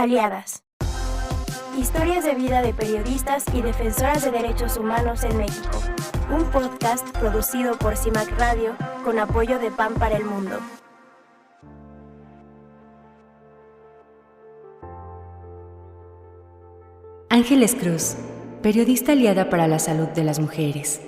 Aliadas. Historias de vida de periodistas y defensoras de derechos humanos en México. Un podcast producido por CIMAC Radio con apoyo de PAN para el Mundo. Ángeles Cruz, periodista aliada para la salud de las mujeres.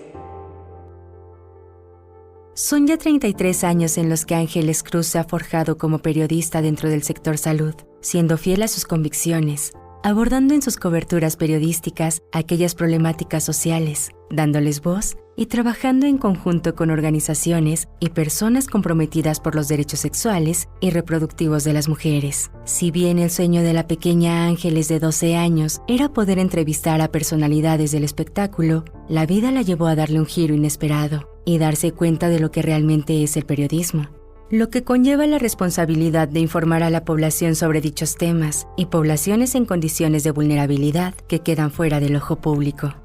Son ya 33 años en los que Ángeles Cruz se ha forjado como periodista dentro del sector salud, siendo fiel a sus convicciones, abordando en sus coberturas periodísticas aquellas problemáticas sociales, dándoles voz y trabajando en conjunto con organizaciones y personas comprometidas por los derechos sexuales y reproductivos de las mujeres. Si bien el sueño de la pequeña Ángeles de 12 años era poder entrevistar a personalidades del espectáculo, la vida la llevó a darle un giro inesperado y darse cuenta de lo que realmente es el periodismo, lo que conlleva la responsabilidad de informar a la población sobre dichos temas y poblaciones en condiciones de vulnerabilidad que quedan fuera del ojo público.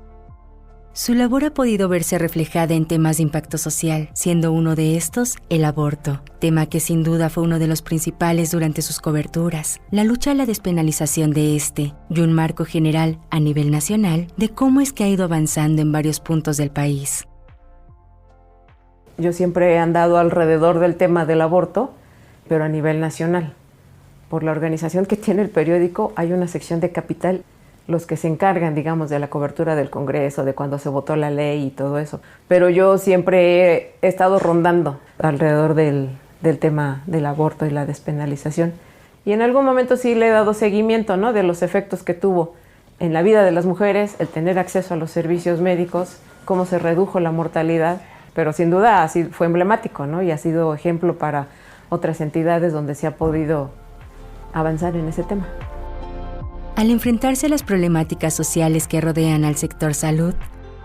Su labor ha podido verse reflejada en temas de impacto social, siendo uno de estos el aborto, tema que sin duda fue uno de los principales durante sus coberturas, la lucha a la despenalización de este y un marco general a nivel nacional de cómo es que ha ido avanzando en varios puntos del país. Yo siempre he andado alrededor del tema del aborto, pero a nivel nacional. Por la organización que tiene el periódico, hay una sección de Capital, los que se encargan, digamos, de la cobertura del Congreso, de cuando se votó la ley y todo eso. Pero yo siempre he estado rondando alrededor del tema del aborto y la despenalización. Y en algún momento sí le he dado seguimiento, ¿no?, de los efectos que tuvo en la vida de las mujeres, el tener acceso a los servicios médicos, cómo se redujo la mortalidad. Pero sin duda así fue emblemático, ¿no? Y ha sido ejemplo para otras entidades donde se ha podido avanzar en ese tema. Al enfrentarse a las problemáticas sociales que rodean al sector salud,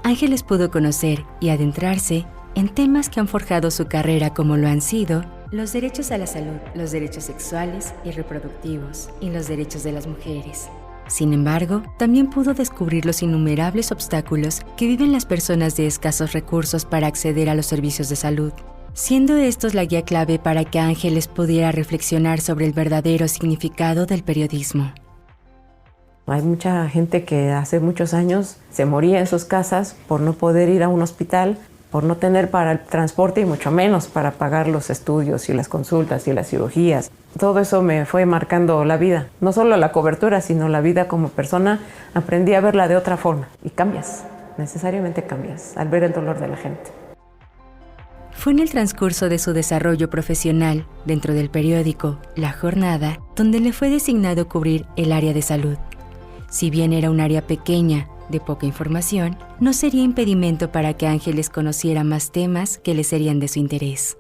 Ángeles pudo conocer y adentrarse en temas que han forjado su carrera, como lo han sido los derechos a la salud, los derechos sexuales y reproductivos y los derechos de las mujeres. Sin embargo, también pudo descubrir los innumerables obstáculos que viven las personas de escasos recursos para acceder a los servicios de salud, siendo estos la guía clave para que Ángeles pudiera reflexionar sobre el verdadero significado del periodismo. Hay mucha gente que hace muchos años se moría en sus casas por no poder ir a un hospital, por no tener para el transporte y mucho menos para pagar los estudios y las consultas y las cirugías. Todo eso me fue marcando la vida, no solo la cobertura, sino la vida como persona. Aprendí a verla de otra forma y cambias, necesariamente cambias al ver el dolor de la gente. Fue en el transcurso de su desarrollo profesional dentro del periódico La Jornada donde le fue designado cubrir el área de salud. Si bien era un área pequeña, de poca información, no sería impedimento para que Ángeles conociera más temas que le serían de su interés.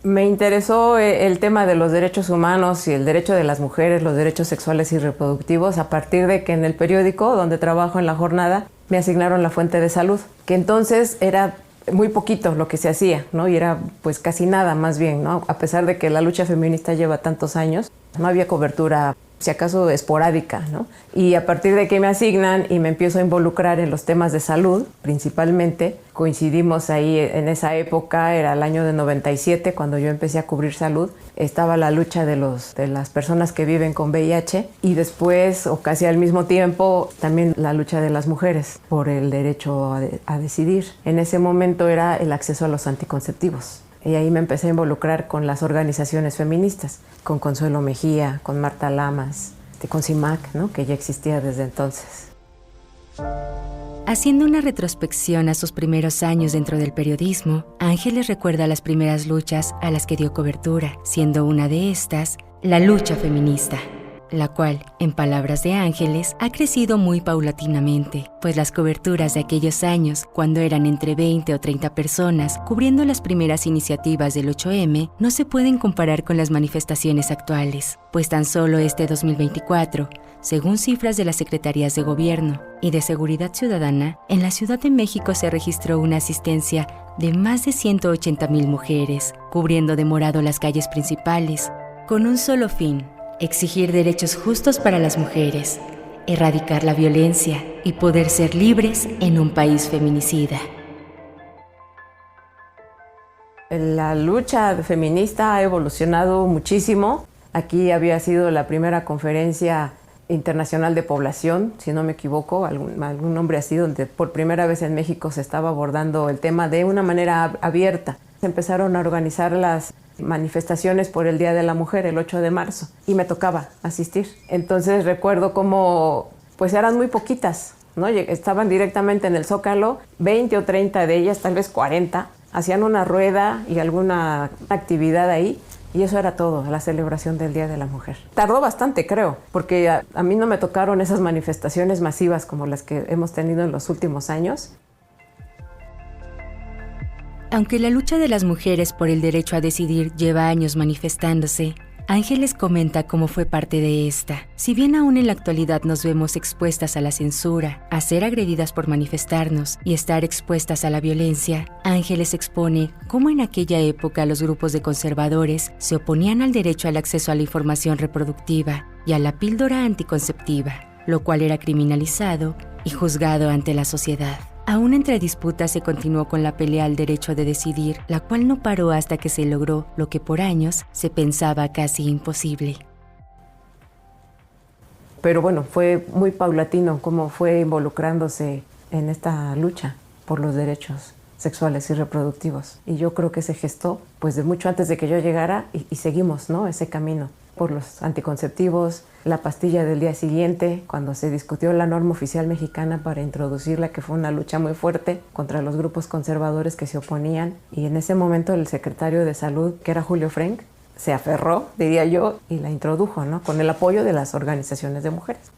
Me interesó el tema de los derechos humanos y el derecho de las mujeres, los derechos sexuales y reproductivos, a partir de que en el periódico donde trabajo, en La Jornada, me asignaron la fuente de salud, que entonces era muy poquito lo que se hacía, ¿no? Y era pues casi nada, más bien, ¿no? A pesar de que la lucha feminista lleva tantos años, no había cobertura, si acaso esporádica, ¿no? Y a partir de que me asignan y me empiezo a involucrar en los temas de salud, principalmente, coincidimos ahí en esa época, era el año de 97, cuando yo empecé a cubrir salud, estaba la lucha de las personas que viven con VIH y después, o casi al mismo tiempo, también la lucha de las mujeres por el derecho a decidir. En ese momento era el acceso a los anticonceptivos. Y ahí me empecé a involucrar con las organizaciones feministas, con Consuelo Mejía, con Marta Lamas, con CIMAC, ¿no?, que ya existía desde entonces. Haciendo una retrospección a sus primeros años dentro del periodismo, Ángeles recuerda las primeras luchas a las que dio cobertura, siendo una de estas la lucha feminista, la cual, en palabras de Ángeles, ha crecido muy paulatinamente, pues las coberturas de aquellos años, cuando eran entre 20 o 30 personas cubriendo las primeras iniciativas del 8M, no se pueden comparar con las manifestaciones actuales, pues tan solo este 2024, según cifras de las Secretarías de Gobierno y de Seguridad Ciudadana, en la Ciudad de México se registró una asistencia de más de 180,000 mujeres, cubriendo de morado las calles principales, con un solo fin: exigir derechos justos para las mujeres, erradicar la violencia y poder ser libres en un país feminicida. La lucha feminista ha evolucionado muchísimo Aquí había sido la primera conferencia internacional de población, si no me equivoco, algún nombre así, donde por primera vez en México se estaba abordando el tema de una manera abierta. Se empezaron a organizar las manifestaciones por el Día de la Mujer, el 8 de marzo, y me tocaba asistir. Entonces recuerdo cómo, pues eran muy poquitas, ¿no? Estaban directamente en el Zócalo, 20 o 30 de ellas, tal vez 40, hacían una rueda y alguna actividad ahí, y eso era todo, la celebración del Día de la Mujer. Tardó bastante, creo, porque a mí no me tocaron esas manifestaciones masivas como las que hemos tenido en los últimos años. Aunque la lucha de las mujeres por el derecho a decidir lleva años manifestándose, Ángeles comenta cómo fue parte de esta. Si bien aún en la actualidad nos vemos expuestas a la censura, a ser agredidas por manifestarnos y estar expuestas a la violencia, Ángeles expone cómo en aquella época los grupos de conservadores se oponían al derecho al acceso a la información reproductiva y a la píldora anticonceptiva, lo cual era criminalizado y juzgado ante la sociedad. Aún entre disputas se continuó con la pelea al derecho de decidir, la cual no paró hasta que se logró lo que por años se pensaba casi imposible. Pero bueno, fue muy paulatino cómo fue involucrándose en esta lucha por los derechos sexuales y reproductivos. Y yo creo que se gestó pues de mucho antes de que yo llegara y seguimos, ¿no?, ese camino por los anticonceptivos, la pastilla del día siguiente, cuando se discutió la norma oficial mexicana para introducirla, que fue una lucha muy fuerte contra los grupos conservadores que se oponían. Y en ese momento el secretario de Salud, que era Julio Frenk, se aferró, diría yo, y la introdujo, ¿no?, con el apoyo de las organizaciones de mujeres.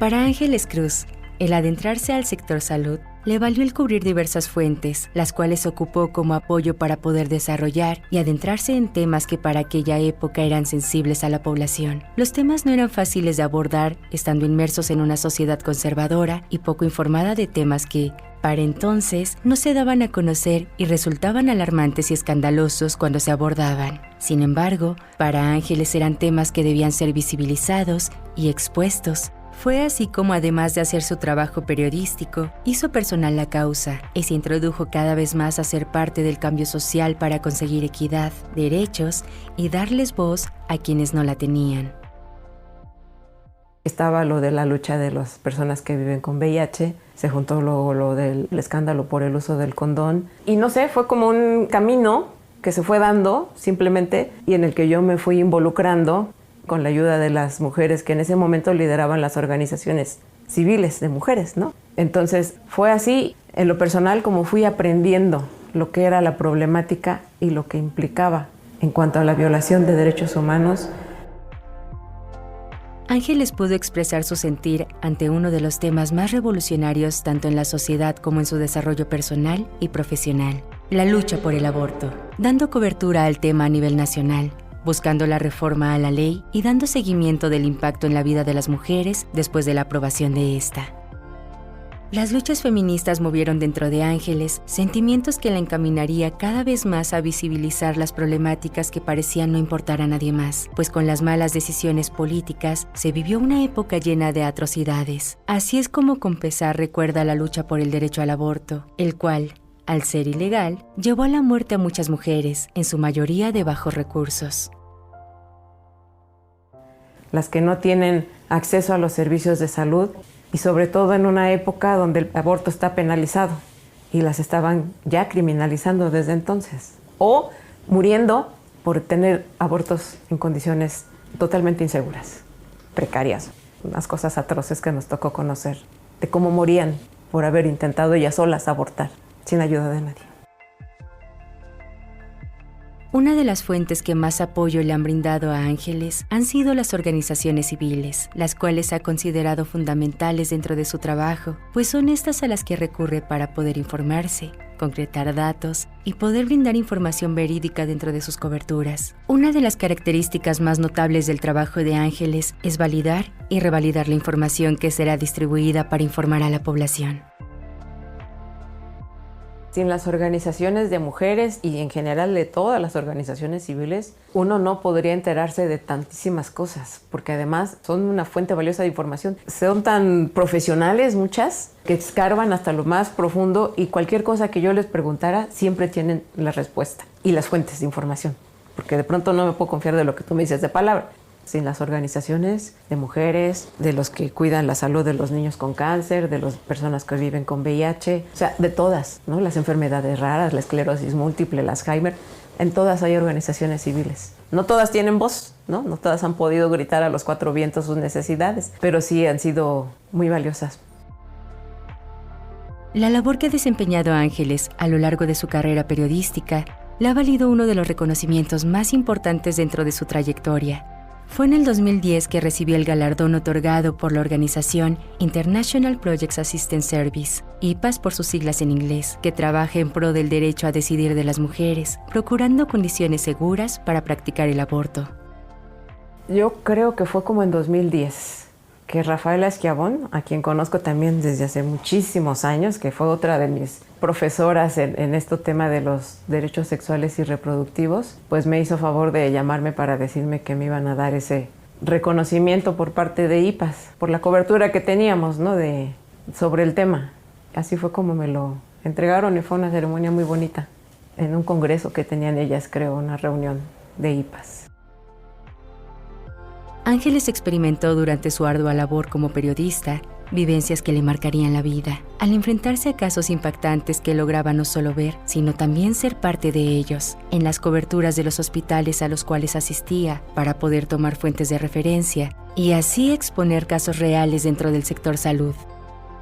Para Ángeles Cruz, el adentrarse al sector salud le valió el cubrir diversas fuentes, las cuales ocupó como apoyo para poder desarrollar y adentrarse en temas que para aquella época eran sensibles a la población. Los temas no eran fáciles de abordar, estando inmersos en una sociedad conservadora y poco informada de temas que, para entonces, no se daban a conocer y resultaban alarmantes y escandalosos cuando se abordaban. Sin embargo, para Ángeles eran temas que debían ser visibilizados y expuestos. Fue así como, además de hacer su trabajo periodístico, hizo personal la causa y se introdujo cada vez más a ser parte del cambio social para conseguir equidad, derechos y darles voz a quienes no la tenían. Estaba lo de la lucha de las personas que viven con VIH, se juntó luego lo del escándalo por el uso del condón. Y no sé, fue como un camino que se fue dando simplemente y en el que yo me fui involucrando con la ayuda de las mujeres que en ese momento lideraban las organizaciones civiles de mujeres, ¿no? Entonces fue así, en lo personal, como fui aprendiendo lo que era la problemática y lo que implicaba en cuanto a la violación de derechos humanos. Ángeles pudo expresar su sentir ante uno de los temas más revolucionarios tanto en la sociedad como en su desarrollo personal y profesional, la lucha por el aborto, dando cobertura al tema a nivel nacional, buscando la reforma a la ley y dando seguimiento del impacto en la vida de las mujeres después de la aprobación de esta. Las luchas feministas movieron dentro de Ángeles sentimientos que la encaminaría cada vez más a visibilizar las problemáticas que parecían no importar a nadie más, pues con las malas decisiones políticas se vivió una época llena de atrocidades. Así es como con pesar recuerda la lucha por el derecho al aborto, el cual, al ser ilegal, llevó a la muerte a muchas mujeres, en su mayoría de bajos recursos. Las que no tienen acceso a los servicios de salud y sobre todo en una época donde el aborto está penalizado y las estaban ya criminalizando desde entonces o muriendo por tener abortos en condiciones totalmente inseguras, precarias, unas cosas atroces que nos tocó conocer de cómo morían por haber intentado ellas solas abortar sin ayuda de nadie. Una de las fuentes que más apoyo le han brindado a Ángeles han sido las organizaciones civiles, las cuales ha considerado fundamentales dentro de su trabajo, pues son estas a las que recurre para poder informarse, concretar datos y poder brindar información verídica dentro de sus coberturas. Una de las características más notables del trabajo de Ángeles es validar y revalidar la información que será distribuida para informar a la población. Sin las organizaciones de mujeres y en general de todas las organizaciones civiles, uno no podría enterarse de tantísimas cosas, porque además son una fuente valiosa de información. Son tan profesionales muchas que escarban hasta lo más profundo y cualquier cosa que yo les preguntara siempre tienen la respuesta y las fuentes de información porque de pronto no me puedo confiar de lo que tú me dices de palabra. Sin las organizaciones de mujeres, de los que cuidan la salud de los niños con cáncer, de las personas que viven con VIH, o sea, de todas, ¿no? Las enfermedades raras, la esclerosis múltiple, el Alzheimer, en todas hay organizaciones civiles. No todas tienen voz, ¿no? No todas han podido gritar a los cuatro vientos sus necesidades, pero sí han sido muy valiosas. La labor que ha desempeñado Ángeles a lo largo de su carrera periodística le ha valido uno de los reconocimientos más importantes dentro de su trayectoria. Fue en el 2010 que recibió el galardón otorgado por la organización International Project Assistance Service, IPAS por sus siglas en inglés, que trabaja en pro del derecho a decidir de las mujeres, procurando condiciones seguras para practicar el aborto. Yo creo que fue como en 2010, que Rafaela Schiavone, a quien conozco también desde hace muchísimos años, que fue otra de mis profesoras en este tema de los derechos sexuales y reproductivos, pues me hizo favor de llamarme para decirme que me iban a dar ese reconocimiento por parte de IPAS, por la cobertura que teníamos, ¿no? sobre el tema. Así fue como me lo entregaron y fue una ceremonia muy bonita, en un congreso que tenían ellas, creo, una reunión de IPAS. Ángeles experimentó durante su ardua labor como periodista vivencias que le marcarían la vida, al enfrentarse a casos impactantes que lograba no solo ver, sino también ser parte de ellos, en las coberturas de los hospitales a los cuales asistía, para poder tomar fuentes de referencia y así exponer casos reales dentro del sector salud.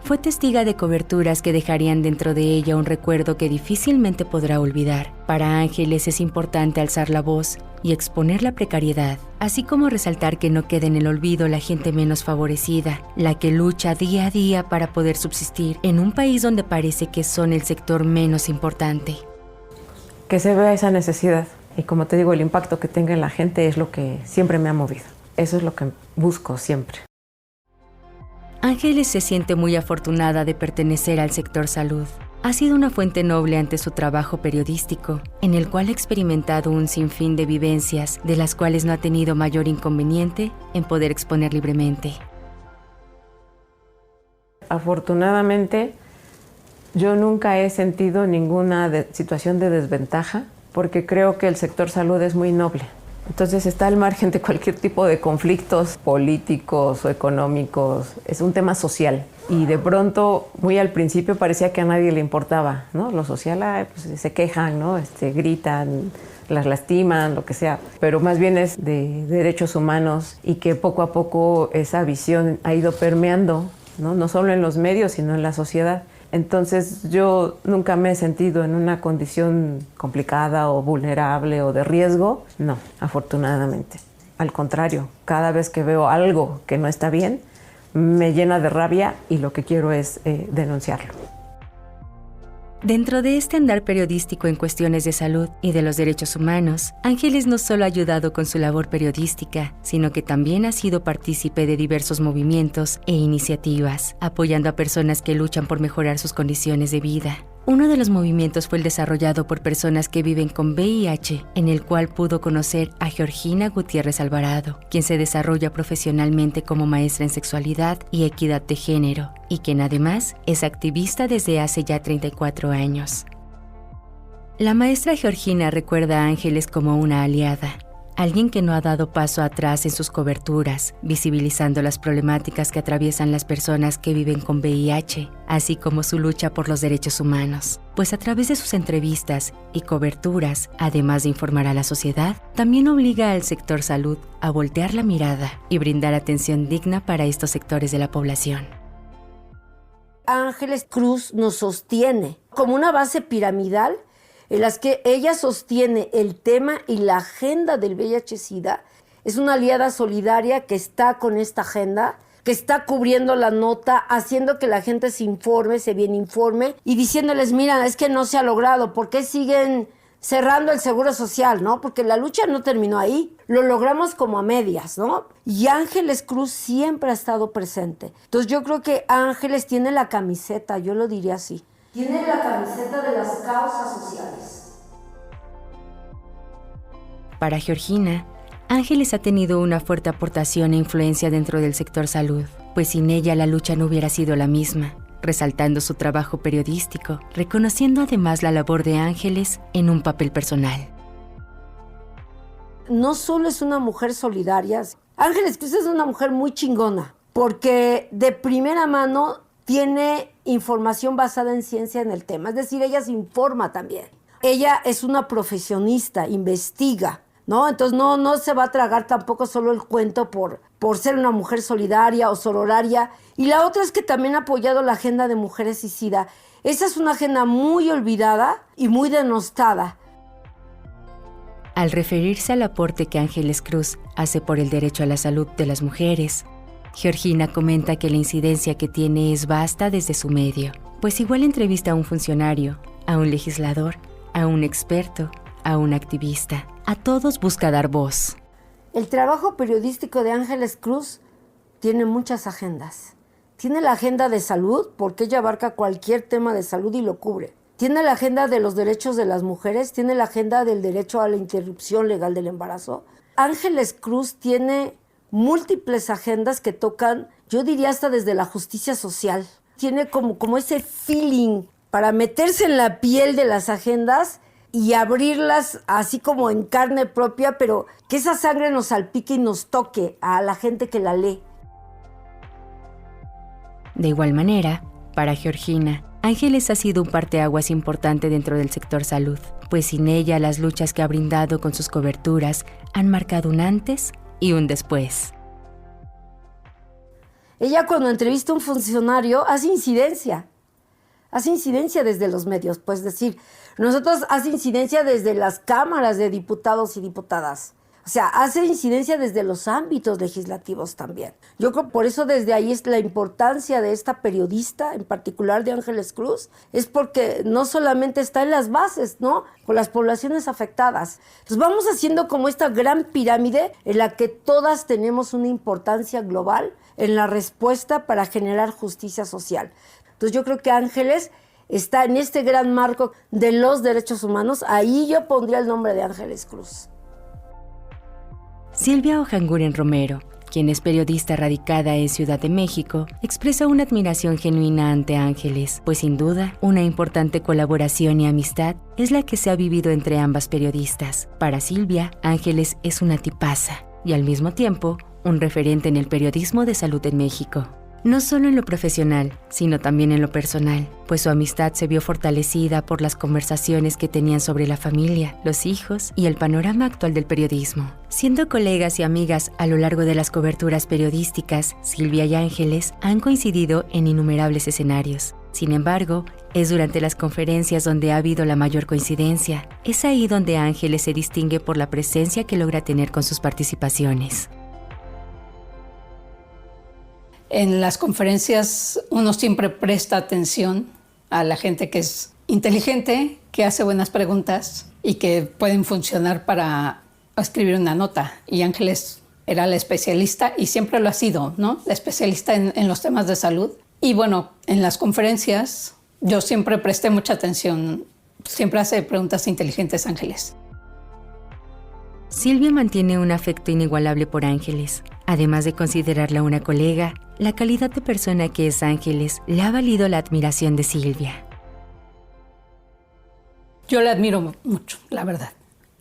Fue testiga de coberturas que dejarían dentro de ella un recuerdo que difícilmente podrá olvidar. Para Ángeles es importante alzar la voz y exponer la precariedad, así como resaltar que no quede en el olvido la gente menos favorecida, la que lucha día a día para poder subsistir en un país donde parece que son el sector menos importante. Que se vea esa necesidad y, como te digo, el impacto que tenga en la gente es lo que siempre me ha movido. Eso es lo que busco siempre. Ángeles se siente muy afortunada de pertenecer al sector salud. Ha sido una fuente noble ante su trabajo periodístico, en el cual ha experimentado un sinfín de vivencias, de las cuales no ha tenido mayor inconveniente en poder exponer libremente. Afortunadamente, yo nunca he sentido ninguna situación de desventaja, porque creo que el sector salud es muy noble. Entonces está al margen de cualquier tipo de conflictos políticos o económicos. Es un tema social. Y de pronto, muy al principio parecía que a nadie le importaba, ¿no? Lo social, pues, se quejan, ¿no? Gritan, las lastiman, lo que sea. Pero más bien es de derechos humanos y que poco a poco esa visión ha ido permeando, ¿no? No solo en los medios, sino en la sociedad. Entonces yo nunca me he sentido en una condición complicada o vulnerable o de riesgo. No, afortunadamente. Al contrario, cada vez que veo algo que no está bien, me llena de rabia y lo que quiero es denunciarlo. Dentro de este andar periodístico en cuestiones de salud y de los derechos humanos, Ángeles no solo ha ayudado con su labor periodística, sino que también ha sido partícipe de diversos movimientos e iniciativas, apoyando a personas que luchan por mejorar sus condiciones de vida. Uno de los movimientos fue el desarrollado por personas que viven con VIH, en el cual pudo conocer a Georgina Gutiérrez Alvarado, quien se desarrolla profesionalmente como maestra en sexualidad y equidad de género, y quien además es activista desde hace ya 34 años. La maestra Georgina recuerda a Ángeles como una aliada, alguien que no ha dado paso atrás en sus coberturas, visibilizando las problemáticas que atraviesan las personas que viven con VIH, así como su lucha por los derechos humanos. Pues a través de sus entrevistas y coberturas, además de informar a la sociedad, también obliga al sector salud a voltear la mirada y brindar atención digna para estos sectores de la población. Ángeles Cruz nos sostiene como una base piramidal en las que ella sostiene el tema y la agenda del VIH-Sida. Es una aliada solidaria que está con esta agenda, que está cubriendo la nota, haciendo que la gente se informe, se bien informe y diciéndoles, mira, es que no se ha logrado, ¿por qué siguen cerrando el seguro social, no? Porque la lucha no terminó ahí, lo logramos como a medias, ¿no? Y Ángeles Cruz siempre ha estado presente. Entonces yo creo que Ángeles tiene la camiseta, yo lo diría así. Tiene la camiseta de las causas sociales. Para Georgina, Ángeles ha tenido una fuerte aportación e influencia dentro del sector salud, pues sin ella la lucha no hubiera sido la misma, resaltando su trabajo periodístico, reconociendo además la labor de Ángeles en un papel personal. no solo es una mujer solidaria, Ángeles Cruz es una mujer muy chingona, porque de primera mano tiene información basada en ciencia en el tema, es decir, ella se informa también. Ella es una profesionista, investiga, ¿no? Entonces no se va a tragar tampoco solo el cuento por ser una mujer solidaria o sororaria. Y la otra es que también ha apoyado la agenda de mujeres y SIDA. Esa es una agenda muy olvidada y muy denostada. Al referirse al aporte que Ángeles Cruz hace por el derecho a la salud de las mujeres, Georgina comenta que la incidencia que tiene es vasta desde su medio, pues igual entrevista a un funcionario, a un legislador, a un experto, a un activista. A todos busca dar voz. El trabajo periodístico de Ángeles Cruz tiene muchas agendas. Tiene la agenda de salud, porque ella abarca cualquier tema de salud y lo cubre. Tiene la agenda de los derechos de las mujeres, tiene la agenda del derecho a la interrupción legal del embarazo. Ángeles Cruz tiene múltiples agendas que tocan, yo diría hasta desde la justicia social. Tiene como ese feeling para meterse en la piel de las agendas y abrirlas así como en carne propia, pero que esa sangre nos salpique y nos toque a la gente que la lee. De igual manera, para Georgina, Ángeles ha sido un parteaguas importante dentro del sector salud, pues sin ella las luchas que ha brindado con sus coberturas han marcado un antes y un después. Ella cuando entrevista a un funcionario hace incidencia desde los medios, pues decir, nosotros hace incidencia desde las cámaras de diputados y diputadas. O sea, hace incidencia desde los ámbitos legislativos también. Yo creo que por eso desde ahí es la importancia de esta periodista, en particular de Ángeles Cruz, es porque no solamente está en las bases, ¿no? Con las poblaciones afectadas. Entonces vamos haciendo como esta gran pirámide en la que todas tenemos una importancia global en la respuesta para generar justicia social. Entonces yo creo que Ángeles está en este gran marco de los derechos humanos. Ahí yo pondría el nombre de Ángeles Cruz. Silvia Ojanguren Romero, quien es periodista radicada en Ciudad de México, expresa una admiración genuina ante Ángeles, pues sin duda, una importante colaboración y amistad es la que se ha vivido entre ambas periodistas. Para Silvia, Ángeles es una tipaza y al mismo tiempo, un referente en el periodismo de salud en México. No solo en lo profesional, sino también en lo personal, pues su amistad se vio fortalecida por las conversaciones que tenían sobre la familia, los hijos y el panorama actual del periodismo. Siendo colegas y amigas a lo largo de las coberturas periodísticas, Silvia y Ángeles han coincidido en innumerables escenarios. Sin embargo, es durante las conferencias donde ha habido la mayor coincidencia. Es ahí donde Ángeles se distingue por la presencia que logra tener con sus participaciones. En las conferencias uno siempre presta atención a la gente que es inteligente, que hace buenas preguntas y que pueden funcionar para escribir una nota. Y Ángeles era la especialista y siempre lo ha sido, ¿no? La especialista en los temas de salud. Y bueno, en las conferencias yo siempre presté mucha atención. Siempre hace preguntas inteligentes Ángeles. Silvia mantiene un afecto inigualable por Ángeles. Además de considerarla una colega, la calidad de persona que es Ángeles le ha valido la admiración de Silvia. Yo la admiro mucho, la verdad.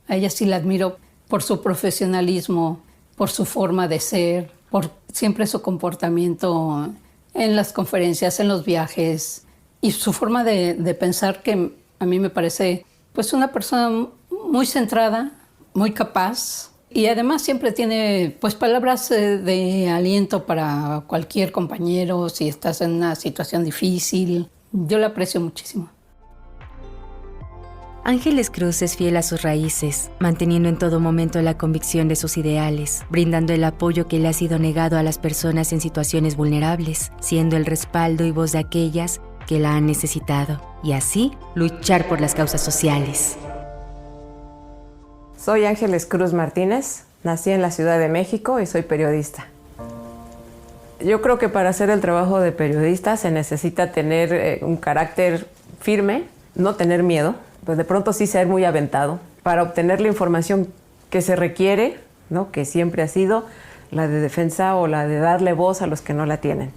A ella sí la admiro por su profesionalismo, por su forma de ser, por siempre su comportamiento en las conferencias, en los viajes y su forma de pensar, que a mí me parece pues una persona muy centrada, muy capaz. Y además siempre tiene pues palabras de aliento para cualquier compañero si estás en una situación difícil. Yo la aprecio muchísimo. Ángeles Cruz es fiel a sus raíces, manteniendo en todo momento la convicción de sus ideales, brindando el apoyo que le ha sido negado a las personas en situaciones vulnerables, siendo el respaldo y voz de aquellas que la han necesitado, y así luchar por las causas sociales. Soy Ángeles Cruz Martínez, nací en la Ciudad de México y soy periodista. Yo creo que para hacer el trabajo de periodista se necesita tener un carácter firme, no tener miedo, pues de pronto sí ser muy aventado para obtener la información que se requiere, ¿no? Que siempre ha sido la de defensa o la de darle voz a los que no la tienen.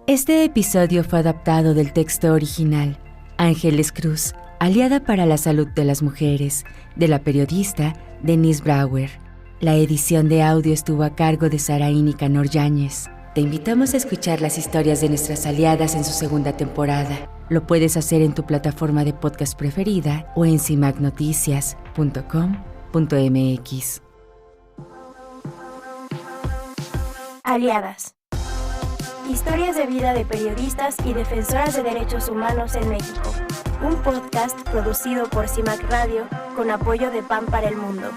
Este episodio fue adaptado del texto original. Ángeles Cruz Aliada para la Salud de las Mujeres, de la periodista Denise Brauer. La edición de audio estuvo a cargo de Saraí Nicanor Yáñez. Te invitamos a escuchar las historias de nuestras aliadas en su segunda temporada. Lo puedes hacer en tu plataforma de podcast preferida o en cimacnoticias.com.mx. Aliadas. Historias de vida de periodistas y defensoras de derechos humanos en México. Un podcast producido por CIMAC Radio con apoyo de PAN para el Mundo.